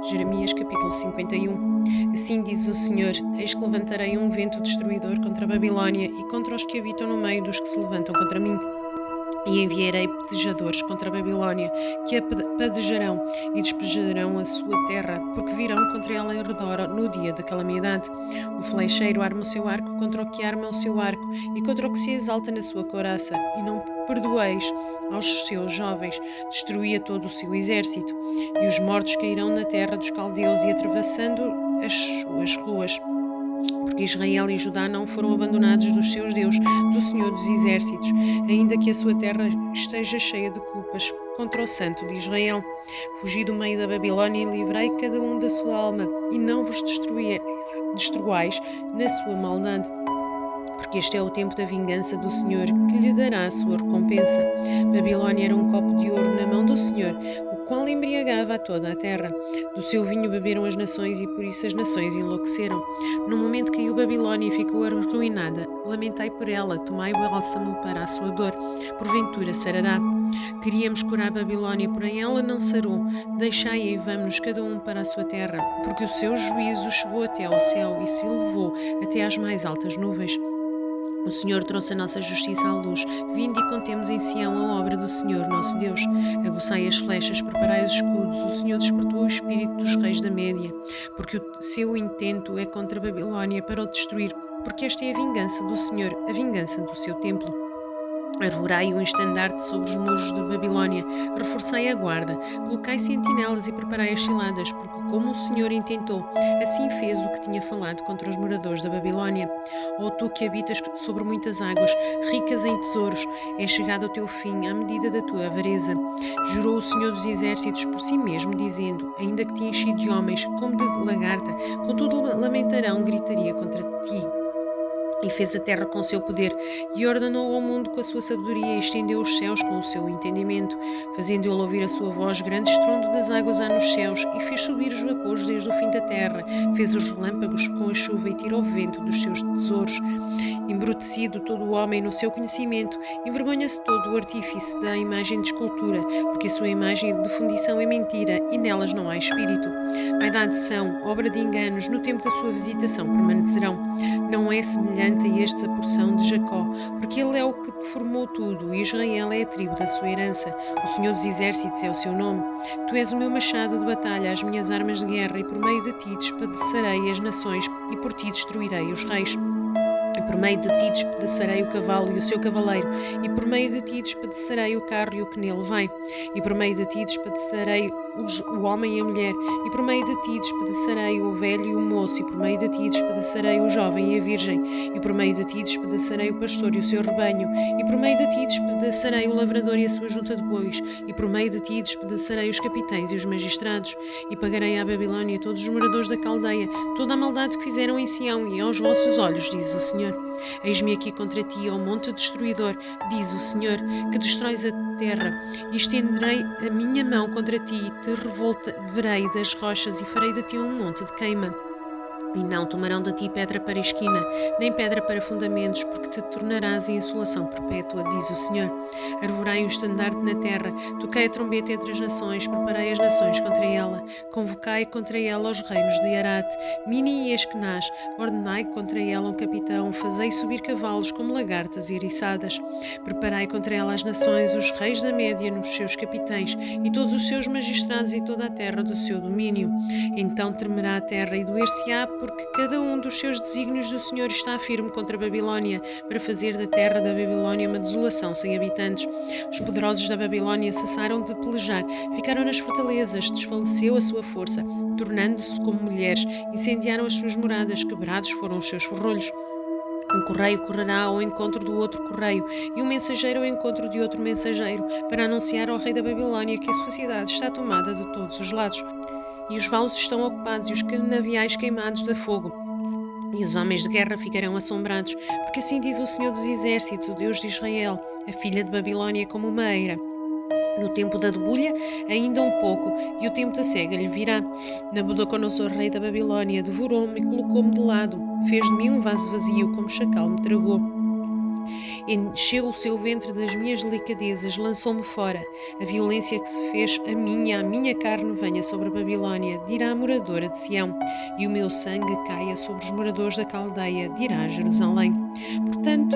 Jeremias capítulo 51. Assim diz o Senhor: Eis que levantarei um vento destruidor contra a Babilônia e contra os que habitam no meio dos que se levantam contra mim. E enviarei pedejadores contra a Babilônia, que a pedejarão e despejarão a sua terra, porque virão contra ela em redor no dia da calamidade. O flecheiro arma o seu arco contra o que arma o seu arco, e contra o que se exalta na sua couraça, e não perdoeis aos seus jovens, destruí a todo o seu exército. E os mortos cairão na terra dos caldeus e atravessando as suas ruas. Porque Israel e Judá não foram abandonados dos seus deuses, do Senhor dos Exércitos, ainda que a sua terra esteja cheia de culpas contra o Santo de Israel. Fugi do meio da Babilônia e livrei cada um da sua alma, e não vos destruais na sua maldade. Porque este é o tempo da vingança do Senhor, que lhe dará a sua recompensa. Babilônia era um copo de ouro na mão do Senhor, o qual embriagava a toda a terra. Do seu vinho beberam as nações, e por isso as nações enlouqueceram. No momento caiu Babilônia e ficou arruinada. Lamentai por ela, tomai bálsamo para a sua dor, porventura sarará. Queríamos curar Babilônia, porém ela não sarou. Deixai-a e vamos cada um para a sua terra, porque o seu juízo chegou até ao céu e se elevou até às mais altas nuvens. O Senhor trouxe a nossa justiça à luz. Vinde e contemos em Sião a obra do Senhor, nosso Deus. Aguçai as flechas, preparai os escudos. O Senhor despertou o espírito dos reis da Média, porque o seu intento é contra a Babilônia para o destruir, porque esta é a vingança do Senhor, a vingança do seu templo. Arvorai um estandarte sobre os muros de Babilônia, reforçai a guarda, colocai sentinelas e preparai as ciladas, porque como o Senhor intentou, assim fez o que tinha falado contra os moradores da Babilônia. Ó tu que habitas sobre muitas águas, ricas em tesouros, é chegado o teu fim à medida da tua avareza. Jurou o Senhor dos Exércitos por si mesmo, dizendo: ainda que te enchi de homens, como de lagarta, contudo lamentarão, gritaria contra ti. E fez a terra com o seu poder, e ordenou ao mundo com a sua sabedoria, e estendeu os céus com o seu entendimento, fazendo ele ouvir a sua voz, grande estrondo das águas há nos céus, e fez subir os vapores desde o fim da terra, fez os relâmpagos com a chuva, e tirou o vento dos seus tesouros. Embrutecido todo o homem no seu conhecimento, envergonha-se todo o artífice da imagem de escultura, porque a sua imagem de fundição é mentira, e nelas não há espírito. Vaidade são, obra de enganos, no tempo da sua visitação permanecerão. Não é semelhante a estes a porção de Jacó, porque ele é o que formou tudo, e Israel é a tribo da sua herança. O Senhor dos Exércitos é o seu nome. Tu és o meu machado de batalha, as minhas armas de guerra, e por meio de ti despedaçarei as nações, e por ti destruirei os reis. E por meio de ti despedaçarei o cavalo e o seu cavaleiro, e por meio de ti despedaçarei o carro e o que nele vai, e por meio de ti despedaçarei o homem e a mulher, e por meio de ti despedaçarei o velho e o moço, e por meio de ti despedaçarei o jovem e a virgem, e por meio de ti despedaçarei o pastor e o seu rebanho, e por meio de ti despedaçarei o lavrador e a sua junta de bois, e por meio de ti despedaçarei os capitães e os magistrados, e pagarei à Babilônia todos os moradores da caldeia, toda a maldade que fizeram em Sião e aos vossos olhos, diz o Senhor. Eis-me aqui contra ti, ó monte destruidor, diz o Senhor, que destróis a terra, e estenderei a minha mão contra ti, e te revolverei das rochas, e farei de ti um monte de queima. E não tomarão de ti pedra para esquina, nem pedra para fundamentos, porque te tornarás em assolação perpétua, diz o Senhor. Arvorei um estandarte na terra, toquei a trombeta entre as nações, preparei as nações contra ela, convocai contra ela os reinos de Arate, Mini e Esquenaz, ordenai contra ela um capitão, fazei subir cavalos como lagartas e eriçadas. Preparai contra ela as nações, os reis da Média nos seus capitães, e todos os seus magistrados e toda a terra do seu domínio. Então tremerá a terra e doer-se-á, porque cada um dos seus desígnios do Senhor está firme contra a Babilônia, para fazer da terra da Babilônia uma desolação sem habitantes. Os poderosos da Babilônia cessaram de pelejar, ficaram nas fortalezas, desfaleceu a sua força, tornando-se como mulheres, incendiaram as suas moradas, quebrados foram os seus ferrolhos. Um correio correrá ao encontro do outro correio, e um mensageiro ao encontro de outro mensageiro, para anunciar ao rei da Babilônia que a sua cidade está tomada de todos os lados, e os valos estão ocupados, e os canaviais queimados de fogo. E os homens de guerra ficarão assombrados, porque assim diz o Senhor dos Exércitos, o Deus de Israel: a filha de Babilônia é como uma eira. No tempo da debulha, ainda um pouco, e o tempo da cega lhe virá. Nabucodonosor, rei da Babilônia, devorou-me e colocou-me de lado. Fez de mim um vaso vazio, como chacal me tragou. Encheu o seu ventre das minhas delicadezas, lançou-me fora. A violência que se fez a minha carne venha sobre a Babilônia, dirá a moradora de Sião, e o meu sangue caia sobre os moradores da Caldeia, dirá Jerusalém. Portanto,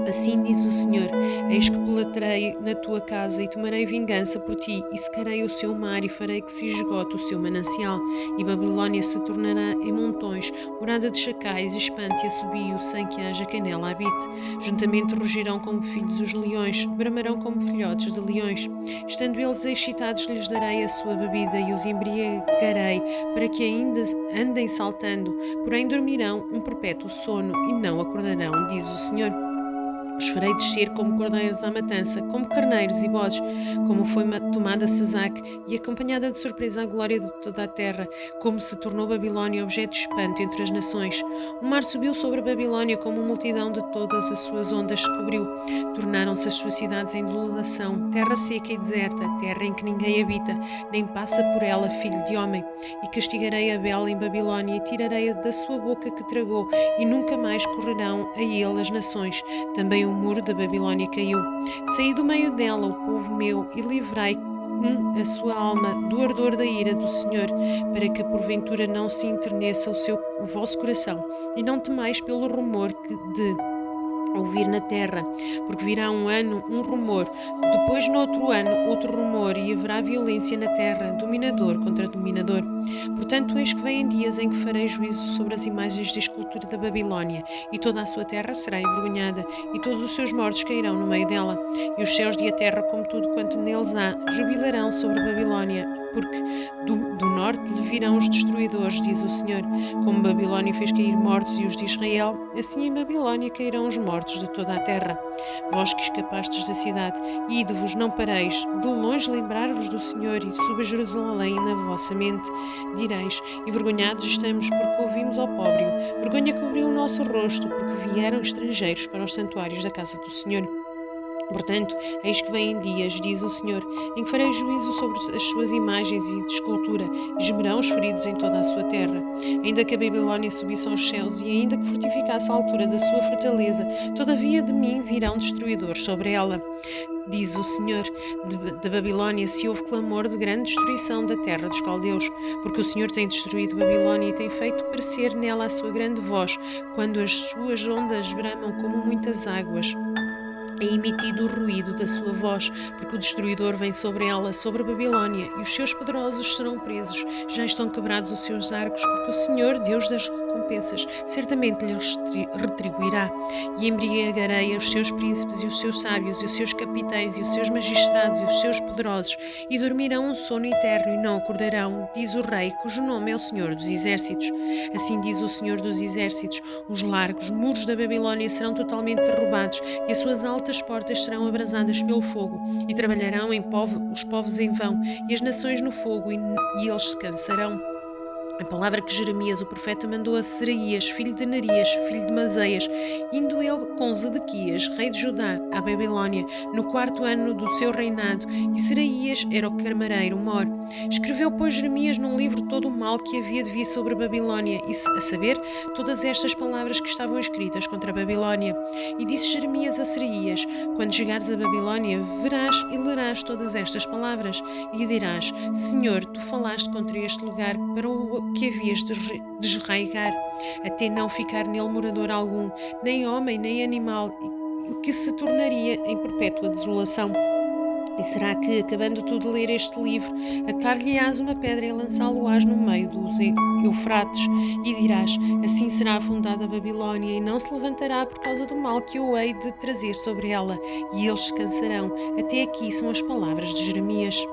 assim diz o Senhor: eis que penetrarei na tua casa e tomarei vingança por ti, e secarei o seu mar, e farei que se esgote o seu manancial, e Babilônia se tornará em montões, morada de chacais, e espante e assobio, sem que haja quem nela habite. Juntamente rugirão como filhos os leões, bramarão como filhotes de leões. Estando eles excitados, lhes darei a sua bebida, e os embriagarei, para que ainda andem saltando, porém dormirão um perpétuo sono, e não acordarão, diz o Senhor. Os farei descer como cordeiros à matança, como carneiros e bodes, como foi tomada Sesac e acompanhada de surpresa a glória de toda a terra, como se tornou Babilônia objeto de espanto entre as nações. O mar subiu sobre a Babilônia como uma multidão de todas as suas ondas se cobriu. Tornaram-se as suas cidades em desolação, terra seca e deserta, terra em que ninguém habita, nem passa por ela filho de homem. E castigarei a Bela em Babilônia e tirarei da sua boca que tragou, e nunca mais correrão a ele as nações. Também o muro da Babilônia caiu. Saí do meio dela, o povo meu, e livrei a sua alma do ardor da ira do Senhor, para que porventura não se enterneça o vosso coração, e não temais pelo rumor de ouvir na terra, porque virá um ano um rumor, depois no outro ano outro rumor, e haverá violência na terra, dominador contra dominador. Portanto, eis que vêm dias em que farei juízo sobre as imagens de escultura da Babilônia, e toda a sua terra será envergonhada, e todos os seus mortos cairão no meio dela, e os céus e a terra, como tudo quanto neles há, jubilarão sobre a Babilônia, porque do norte lhe virão os destruidores, diz o Senhor. Como Babilônia fez cair mortos e os de Israel, assim em Babilônia cairão os mortos de toda a terra. Vós que escapastes da cidade, ide-vos, não pareis, de longe lembrar-vos do Senhor, e sobre Jerusalém na vossa mente direis: envergonhados estamos porque ouvimos opróbrio, vergonha cobriu o nosso rosto, porque vieram estrangeiros para os santuários da casa do Senhor. Portanto, eis que vêm dias, diz o Senhor, em que farei juízo sobre as suas imagens e de escultura, e gemerão os feridos em toda a sua terra. Ainda que a Babilônia subisse aos céus, e ainda que fortificasse a altura da sua fortaleza, todavia de mim virão destruidores sobre ela. Diz o Senhor: da Babilônia se ouve clamor de grande destruição da terra dos caldeus, porque o Senhor tem destruído Babilônia e tem feito parecer nela a sua grande voz, quando as suas ondas bramam como muitas águas. É emitido o ruído da sua voz, porque o destruidor vem sobre ela, sobre a Babilônia, e os seus poderosos serão presos. Já estão quebrados os seus arcos, porque o Senhor, Deus das recompensas, certamente lhes retribuirá. E embriagarei os seus príncipes e os seus sábios, e os seus capitães, e os seus magistrados, e os seus poderosos, e dormirão um sono eterno e não acordarão, diz o Rei, cujo nome é o Senhor dos Exércitos. Assim diz o Senhor dos Exércitos: os largos muros da Babilônia serão totalmente derrubados, e as suas altas portas serão abrasadas pelo fogo, e trabalharão os povos em vão, e as nações no fogo, e eles se cansarão. A palavra que Jeremias, o profeta, mandou a Seraías, filho de Nerias, filho de Maseias, indo ele com Zedequias, rei de Judá, à Babilônia, no 4º ano do seu reinado, e Seraías era o camareiro mor. Escreveu, pois, Jeremias num livro todo o mal que havia de vir sobre a Babilônia, a saber, todas estas palavras que estavam escritas contra a Babilônia. E disse Jeremias a Seraías: quando chegares a Babilônia, verás e lerás todas estas palavras, e dirás: Senhor, tu falaste contra este lugar para o que havias de desarraigar, até não ficar nele morador algum, nem homem, nem animal, o que se tornaria em perpétua desolação. E será que, acabando tu de ler este livro, atar-lhe-ás uma pedra e lançá-lo-ás no meio dos Eufrates, e dirás: assim será afundada a Babilônia, e não se levantará por causa do mal que eu hei de trazer sobre ela, e eles se cansarão. Até aqui são as palavras de Jeremias.